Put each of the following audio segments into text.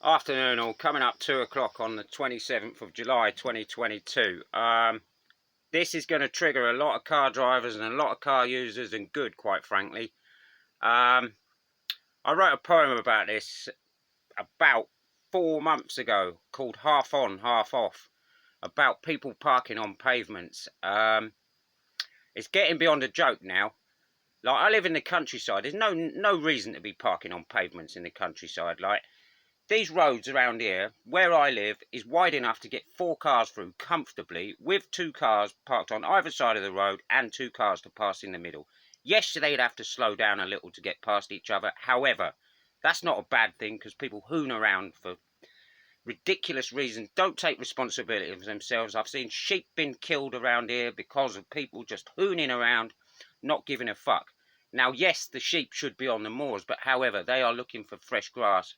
Afternoon all, coming up 2 o'clock on the 27th of July 2022. This is going to trigger a lot of car drivers and a lot of car users, and good, quite frankly. I wrote a poem about this about 4 months ago called Half On, Half Off, about people parking on pavements. It's getting beyond a joke now. Like, I live in the countryside. There's no reason to be parking on pavements in the countryside. Like, these roads around here, where I live, is wide enough to get 4 cars through comfortably, with 2 cars parked on either side of the road and 2 cars to pass in the middle. Yes, they'd have to slow down a little to get past each other. However, that's not a bad thing, because people hoon around for ridiculous reasons, don't take responsibility for themselves. I've seen sheep been killed around here because of people just hooning around, not giving a fuck. Now, yes, the sheep should be on the moors, but however, they are looking for fresh grass.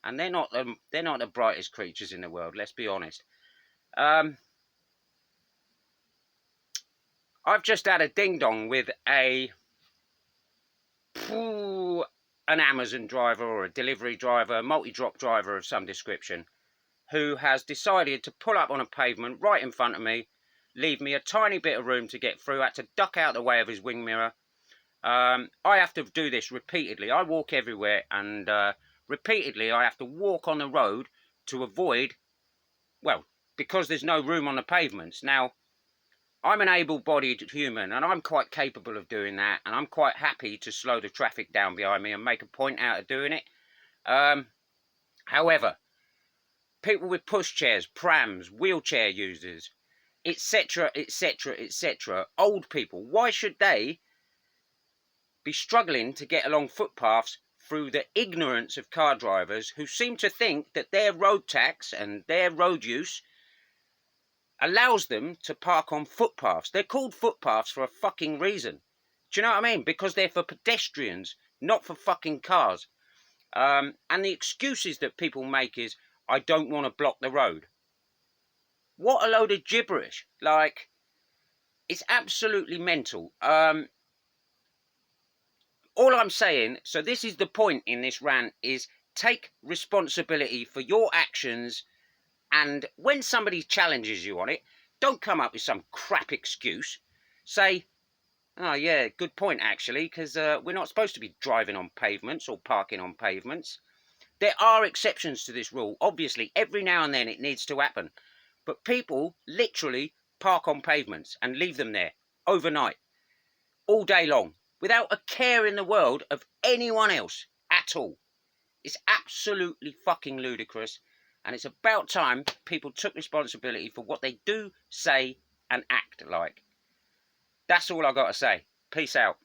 And they're not the brightest creatures in the world. Let's be honest. I've just had a ding dong with an Amazon driver or a delivery driver, a multi-drop driver of some description, who has decided to pull up on a pavement right in front of me, leave me a tiny bit of room to get through. I had to duck out the way of his wing mirror. I have to do this repeatedly. I walk everywhere, and repeatedly I have to walk on the road to avoid, well, because there's no room on the pavements. Now, I'm an able-bodied human, and I'm quite capable of doing that, and I'm quite happy to slow the traffic down behind me and make a point out of doing it. However, people with pushchairs, prams, wheelchair users, etc., etc., etc., old people, why should they be struggling to get along footpaths through the ignorance of car drivers who seem to think that their road tax and their road use allows them to park on footpaths? They're called footpaths for a fucking reason. Do you know what I mean? Because they're for pedestrians, not for fucking cars. And the excuses that people make is, I don't want to block the road. What a load of gibberish. Like, it's absolutely mental. All I'm saying, so this is the point in this rant, is take responsibility for your actions, and when somebody challenges you on it, don't come up with some crap excuse. Say, oh yeah, good point actually, because we're not supposed to be driving on pavements or parking on pavements. There are exceptions to this rule. Obviously, every now and then it needs to happen. But people literally park on pavements and leave them there overnight, all day long, without a care in the world of anyone else at all. It's absolutely fucking ludicrous, and it's about time people took responsibility for what they do, say, and act like. That's all I've got to say. Peace out.